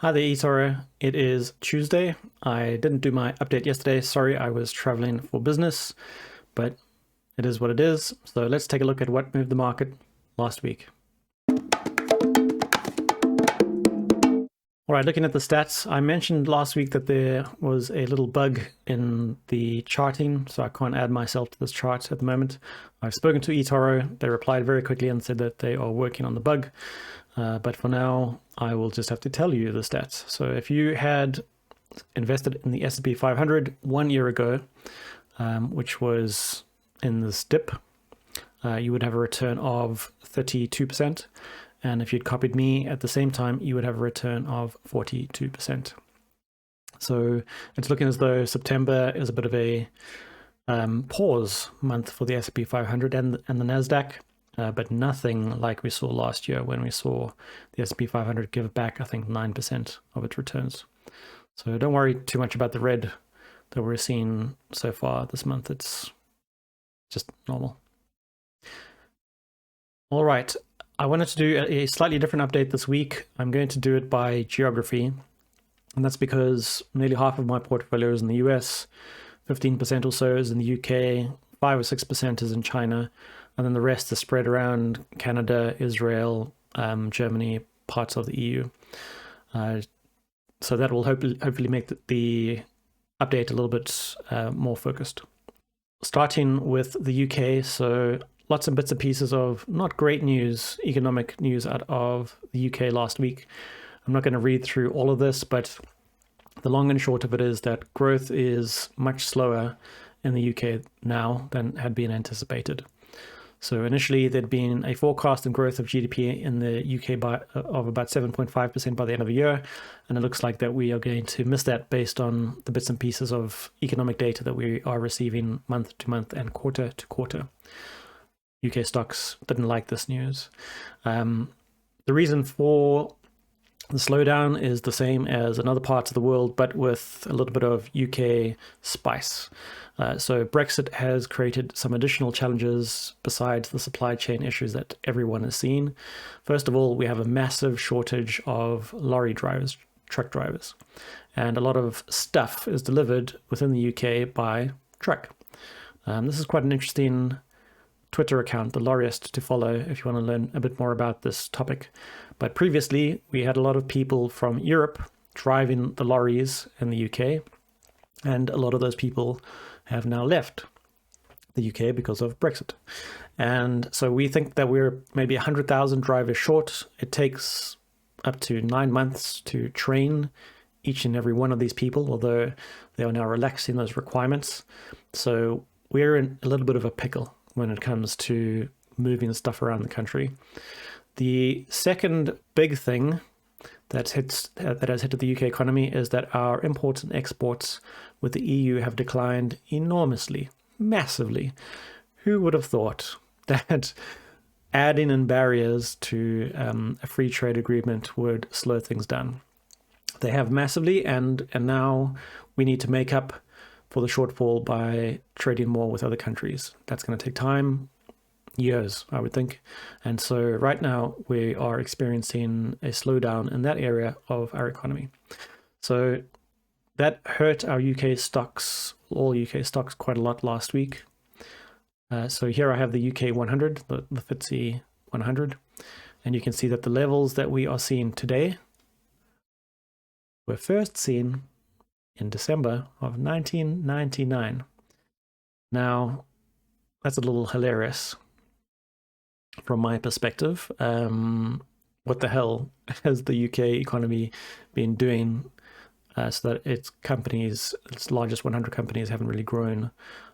Hi there, eToro. It is Tuesday. I didn't do my update yesterday. Sorry, I was traveling for business, but it is what it is. So let's take a look at what moved the market last week. All right, looking at the stats, I mentioned last week that there was a little bug in the charting, so I can't add myself to this chart at the moment. I've spoken to eToro. They replied very quickly and said that they are working on the bug. But for now, I will just have to tell you the stats. So if you had invested in the S&P 500 1 year ago, which was in this dip, you would have a return of 32%. And if you'd copied me at the same time, you would have a return of 42%. So it's looking as though September is a bit of a pause month for the S&P 500 and the NASDAQ. But nothing like we saw last year when we saw the S&P 500 give back, I think, 9% of its returns. So don't worry too much about the red that we're seeing so far this month. It's just normal. All right, I wanted to do a slightly different update this week. I'm going to do it by geography, and that's because nearly half of my portfolio is in the US, 15% or so is in the UK, 5 or 6% is in China, and then the rest is spread around Canada, Israel, Germany, parts of the EU. So that will hopefully make the update a little bit more focused. Starting with the UK, so lots and bits and pieces of not great news, economic news out of the UK last week. I'm not going to read through all of this, but the long and short of it is that growth is much slower in the UK now than had been anticipated. So initially, there'd been a forecast in growth of GDP in the UK of about 7.5% by the end of the year. And it looks like that we are going to miss that based on the bits and pieces of economic data that we are receiving month to month and quarter to quarter. UK stocks didn't like this news. The reason for the slowdown is the same as in other parts of the world, but with a little bit of UK spice. So Brexit has created some additional challenges besides the supply chain issues that everyone has seen. First of all, we have a massive shortage of lorry drivers, truck drivers, and a lot of stuff is delivered within the UK by truck. This is quite an interesting Twitter account, the Lorryist, to follow if you want to learn a bit more about this topic. But previously, we had a lot of people from Europe driving the lorries in the UK, and a lot of those people have now left the UK because of Brexit. And so we think that we're maybe 100,000 drivers short. It takes up to 9 months to train each and every one of these people, although they are now relaxing those requirements. So we're in a little bit of a pickle when it comes to moving stuff around the country. The second big thing that has hit the UK economy is that our imports and exports with the EU have declined enormously, massively. Who would have thought that adding in barriers to a free trade agreement would slow things down? They have massively, and now we need to make up for the shortfall by trading more with other countries. That's going to take time, years, I would think. And so right now we are experiencing a slowdown in that area of our economy. So that hurt our UK stocks, all UK stocks, quite a lot last week. So here I have the UK 100, the FTSE 100, and you can see that the levels that we are seeing today were first seen in December of 1999. Now, that's a little hilarious from my perspective. What the hell has the UK economy been doing so that its largest 100 companies haven't really grown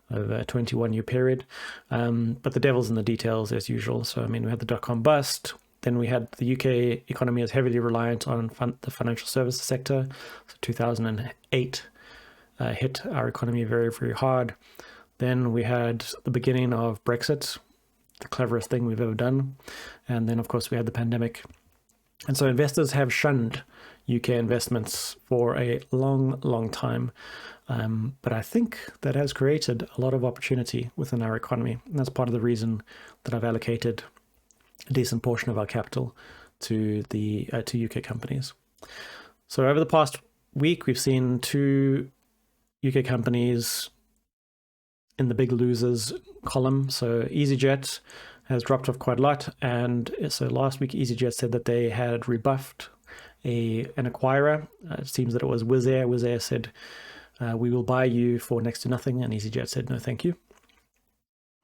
over a 21-year period? But the devil's in the details as usual. So, I mean, we had the dot-com bust. Then we had the UK economy is heavily reliant on the financial services sector. So 2008 hit our economy very, very hard. Then we had the beginning of Brexit, the cleverest thing we've ever done. And then, of course, we had the pandemic. And so investors have shunned UK investments for a long, long time. But I think that has created a lot of opportunity within our economy. And that's part of the reason that I've allocated a decent portion of our capital to UK companies. So over the past week, we've seen 2 UK companies in the big losers column. So EasyJet has dropped off quite a lot. And so last week, EasyJet said that they had rebuffed an acquirer. It seems that it was Wizz Air. Wizz Air said, we will buy you for next to nothing. And EasyJet said, no, thank you.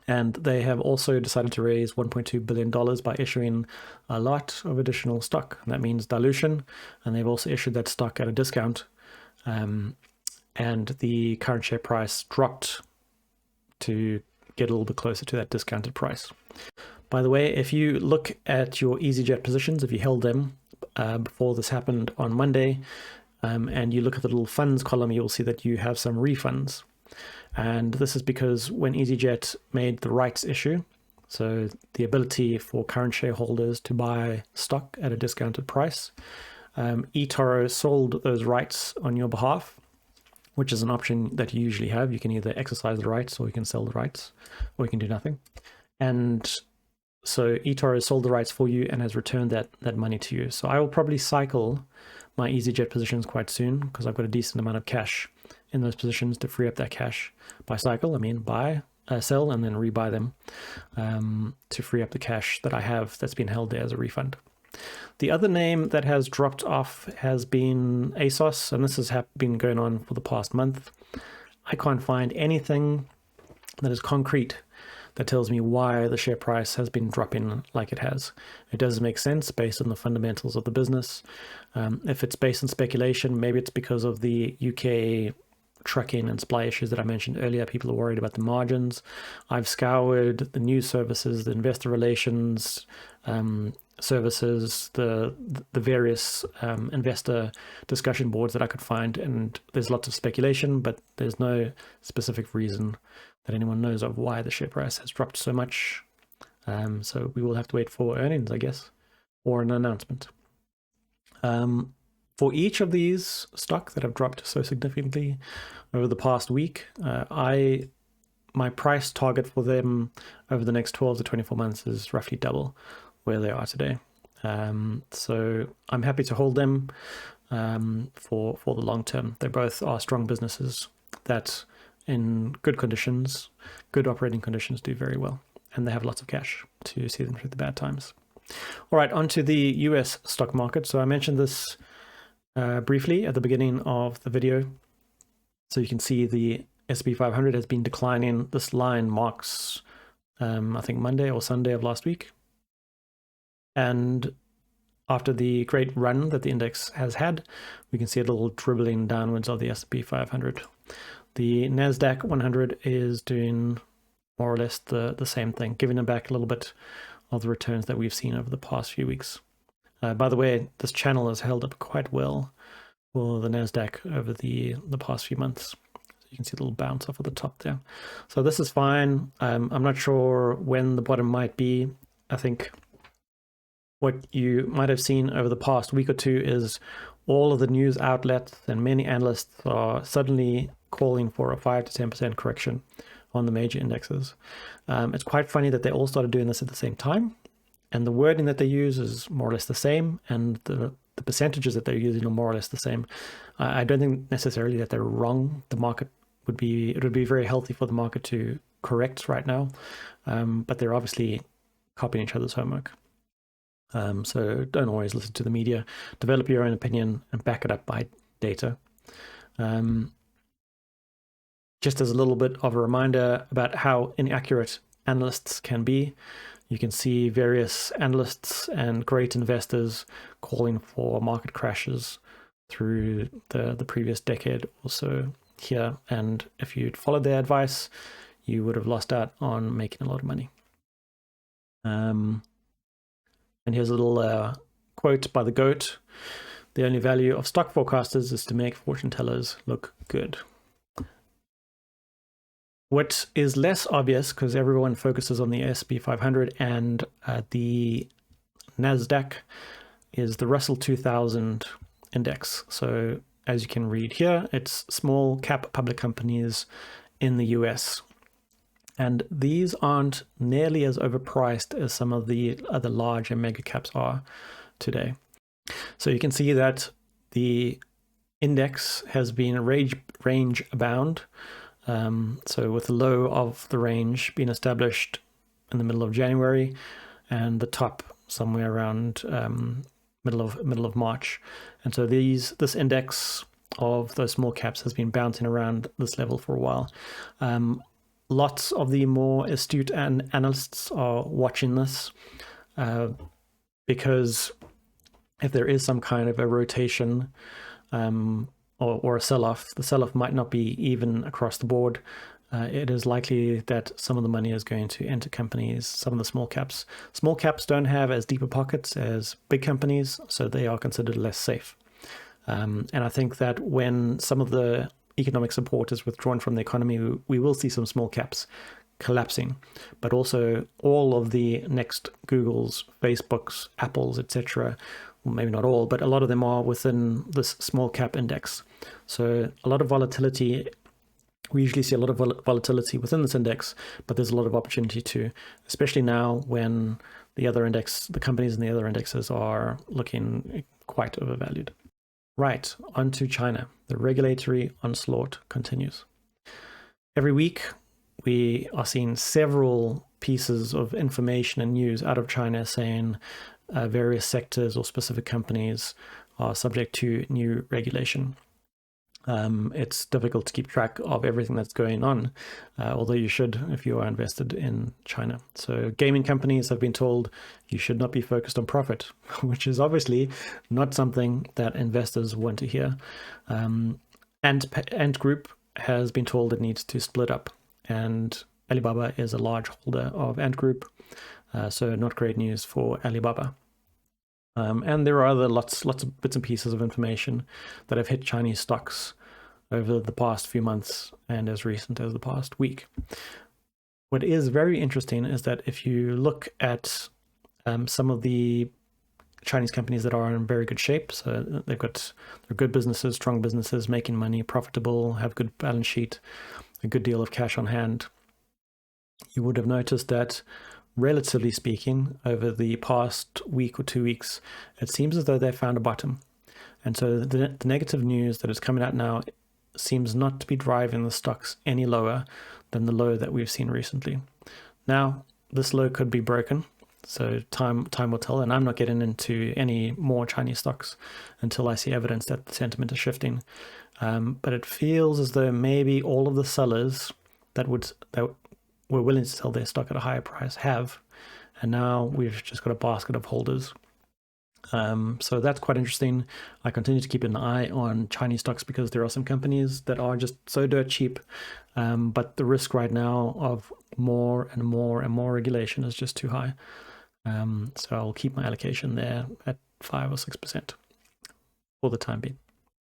And they have also decided to raise $1.2 billion by issuing a lot of additional stock. And that means dilution. And they've also issued that stock at a discount. And the current share price dropped to get a little bit closer to that discounted price. By the way, if you look at your EasyJet positions, if you held them before this happened on Monday, and you look at the little funds column, you'll see that you have some refunds. And this is because when EasyJet made the rights issue, so the ability for current shareholders to buy stock at a discounted price, eToro sold those rights on your behalf, which is an option that you usually have. You can either exercise the rights or you can sell the rights, or you can do nothing. And so eToro sold the rights for you and has returned that money to you. So I will probably cycle my EasyJet positions quite soon because I've got a decent amount of cash in those positions to free up that cash. By cycle, I mean buy, sell, and then rebuy them to free up the cash that I have that's been held there as a refund. The other name that has dropped off has been ASOS, and this has been going on for the past month. I can't find anything that is concrete that tells me why the share price has been dropping like it has. It doesn't make sense based on the fundamentals of the business. If it's based on speculation, maybe it's because of the UK trucking and supply issues that I mentioned earlier. People are worried about the margins. I've scoured the news services, the investor relations services, the various investor discussion boards that I could find, and there's lots of speculation, but there's no specific reason that anyone knows of why the share price has dropped so much. So we will have to wait for earnings, I guess, or an announcement. For each of these stock that have dropped so significantly over the past week, my price target for them over the next 12 to 24 months is roughly double where they are today. So I'm happy to hold them for the long term. They both are strong businesses that in good conditions, good operating conditions, do very well. And they have lots of cash to see them through the bad times. All right, on to the US stock market. So I mentioned this briefly at the beginning of the video. So you can see the S&P 500 has been declining. This line marks, I think, Monday or Sunday of last week. And after the great run that the index has had, we can see a little dribbling downwards of the S&P 500. The NASDAQ 100 is doing more or less the same thing, giving them back a little bit of the returns that we've seen over the past few weeks. By the way, this channel has held up quite well for the NASDAQ over the past few months. So you can see a little bounce off at the top there. So this is fine. I'm not sure when the bottom might be. I think what you might have seen over the past week or two is all of the news outlets and many analysts are suddenly calling for a 5 to 10% correction on the major indexes. It's quite funny that they all started doing this at the same time. And the wording that they use is more or less the same, and the percentages that they're using are more or less the same. I don't think necessarily that they're wrong. It would be very healthy for the market to correct right now, but they're obviously copying each other's homework. So don't always listen to the media. Develop your own opinion and back it up by data. Just as a little bit of a reminder about how inaccurate analysts can be, you can see various analysts and great investors calling for market crashes through the previous decade or so here. And if you'd followed their advice, you would have lost out on making a lot of money. And here's a little quote by the GOAT. The only value of stock forecasters is to make fortune tellers look good. What is less obvious, because everyone focuses on the S&P 500 and the NASDAQ, is the Russell 2000 index. So as you can read here, it's small cap public companies in the US. And these aren't nearly as overpriced as some of the other large and mega caps are today. So you can see that The index has been range bound. So with the low of the range being established in the middle of January and the top somewhere around middle of March. And so this index of those small caps has been bouncing around this level for a while. Lots of the more astute analysts are watching this because if there is some kind of a rotation or a sell-off, the sell-off might not be even across the board. It is likely that some of the money is going to enter companies, some of the small caps. Small caps don't have as deep a pockets as big companies, so they are considered less safe. And I think that when some of the economic support is withdrawn from the economy, we will see some small caps collapsing, but also all of the next Googles, Facebooks, Apples, etc. Well, maybe not all, but a lot of them are within this small cap index. So a lot of volatility. We usually see a lot of volatility within this index, but there's a lot of opportunity too, especially now when the companies in the other indexes are looking quite overvalued. Right, on to China. The regulatory onslaught continues. Every week, we are seeing several pieces of information and news out of China saying various sectors or specific companies are subject to new regulation. It's difficult to keep track of everything that's going on, although you should if you are invested in China. So gaming companies have been told you should not be focused on profit, which is obviously not something that investors want to hear. Ant Group has been told it needs to split up, and Alibaba is a large holder of Ant Group, so not great news for Alibaba. And there are other lots of bits and pieces of information that have hit Chinese stocks over the past few months and as recent as the past week. What is very interesting is that if you look at some of the Chinese companies that are in very good shape, so they're good businesses, strong businesses, making money, profitable, have good balance sheet, a good deal of cash on hand, you would have noticed that relatively speaking, over the past week or 2 weeks, it seems as though they found a bottom. And so the negative news that is coming out now seems not to be driving the stocks any lower than the low that we've seen recently. Now, this low could be broken, so time will tell, and I'm not getting into any more Chinese stocks until I see evidence that the sentiment is shifting. But it feels as though maybe all of the sellers that were willing to sell their stock at a higher price have, and now we've just got a basket of holders. So that's quite interesting. I continue to keep an eye on Chinese stocks because there are some companies that are just so dirt cheap, but the risk right now of more and more and more regulation is just too high. So I'll keep my allocation there at 5 or 6% for the time being.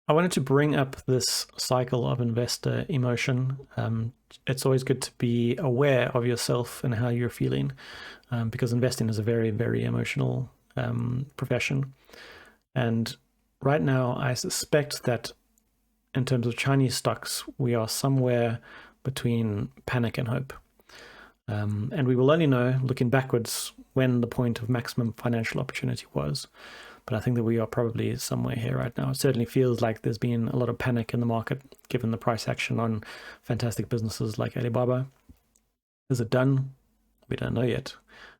I wanted to bring up this cycle of investor emotion. It's always good to be aware of yourself and how you're feeling, because investing is a very, very emotional profession. And right now, I suspect that in terms of Chinese stocks, we are somewhere between panic and hope. And we will only know, looking backwards, when the point of maximum financial opportunity was. But I think that we are probably somewhere here right now. It certainly feels like there's been a lot of panic in the market, given the price action on fantastic businesses like Alibaba. Is it done? We don't know yet.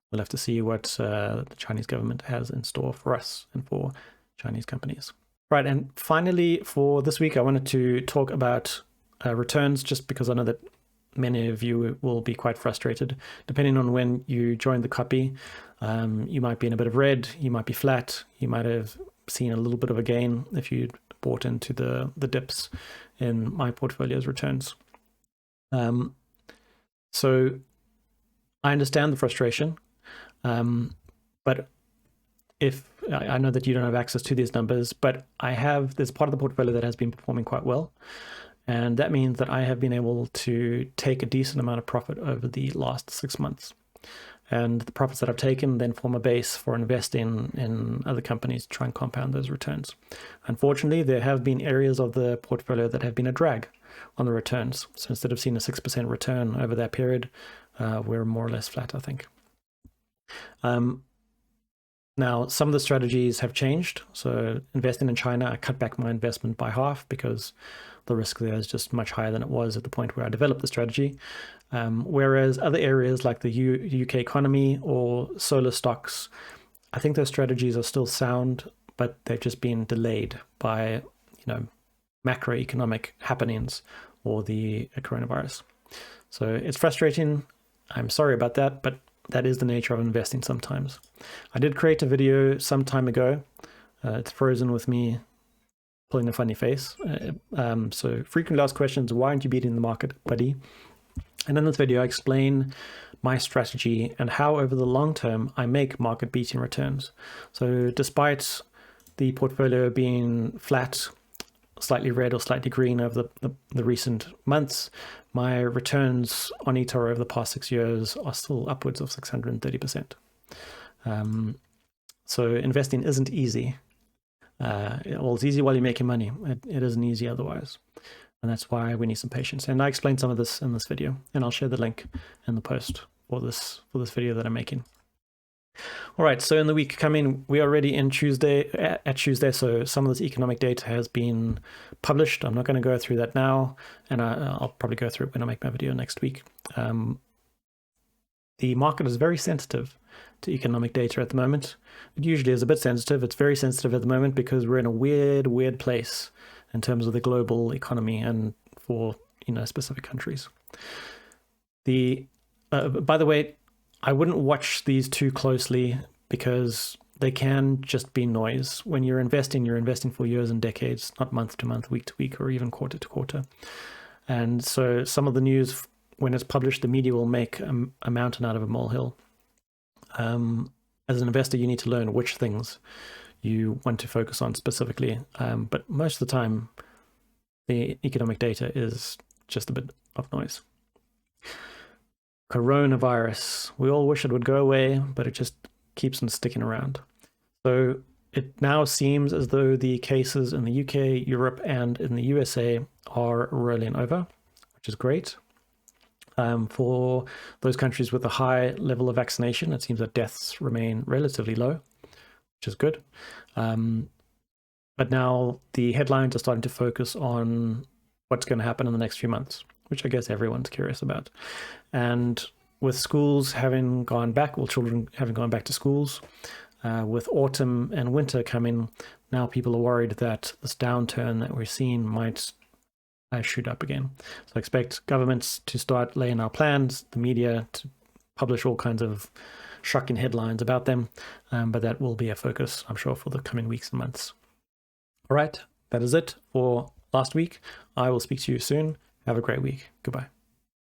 We'll have to see what the Chinese government has in store for us and for Chinese companies. Right, and finally for this week, I wanted to talk about returns, just because I know that many of you will be quite frustrated. Depending on when you joined the copy, you might be in a bit of red, you might be flat, you might have seen a little bit of a gain if you'd bought into the dips in my portfolio's returns. So I understand the frustration, but if I know that you don't have access to these numbers, but there's part of the portfolio that has been performing quite well. And that means that I have been able to take a decent amount of profit over the last 6 months. And the profits that I've taken then form a base for investing in other companies to try and compound those returns. Unfortunately, there have been areas of the portfolio that have been a drag on the returns. So instead of seeing a 6% return over that period, we're more or less flat, I think. Now, some of the strategies have changed. So investing in China, I cut back my investment by half because the risk there is just much higher than it was at the point where I developed the strategy. Whereas other areas like the UK economy or solar stocks, I think those strategies are still sound, but they've just been delayed by, macroeconomic happenings or the coronavirus. So it's frustrating. I'm sorry about that, but that is the nature of investing sometimes. I did create a video some time ago. It's frozen with me pulling a funny face. So frequently asked questions, why aren't you beating the market, buddy? And in this video, I explain my strategy and how over the long term, I make market beating returns. So despite the portfolio being flat, slightly red or slightly green over the recent months, my returns on eToro over the past 6 years are still upwards of 630%. So investing isn't easy. Well, it's easy while you're making money. It isn't easy otherwise. And that's why we need some patience. And I explained some of this in this video, and I'll share the link in the post for this video that I'm making. All right, so in the week coming, we are already in Tuesday, so some of this economic data has been published. I'm not going to go through that now, and I'll probably go through it when I make my video next week. The market is very sensitive to economic data at the moment. It usually is a bit sensitive. It's very sensitive at the moment because we're in a weird place in terms of the global economy and for specific countries. By the way, I wouldn't watch these too closely because they can just be noise. When you're investing for years and decades, not month to month, week to week, or even quarter to quarter. And so some of the news, when it's published, the media will make a mountain out of a molehill. As an investor, you need to learn which things you want to focus on specifically. But most of the time, the economic data is just a bit of noise. Coronavirus. We all wish it would go away, but it just keeps on sticking around. So it now seems as though the cases in the UK, Europe, and in the USA are rolling over, which is great. For those countries with a high level of vaccination, it seems that deaths remain relatively low, which is good. But now the headlines are starting to focus on what's going to happen in the next few months, which I guess everyone's curious about. And with schools having gone back, children having gone back to schools, with autumn and winter coming, now people are worried that this downturn that we're seeing might shoot up again. So I expect governments to start laying out plans, the media to publish all kinds of shocking headlines about them, but that will be a focus, I'm sure, for the coming weeks and months. All right, that is it for last week. I will speak to you soon. Have a great week. Goodbye.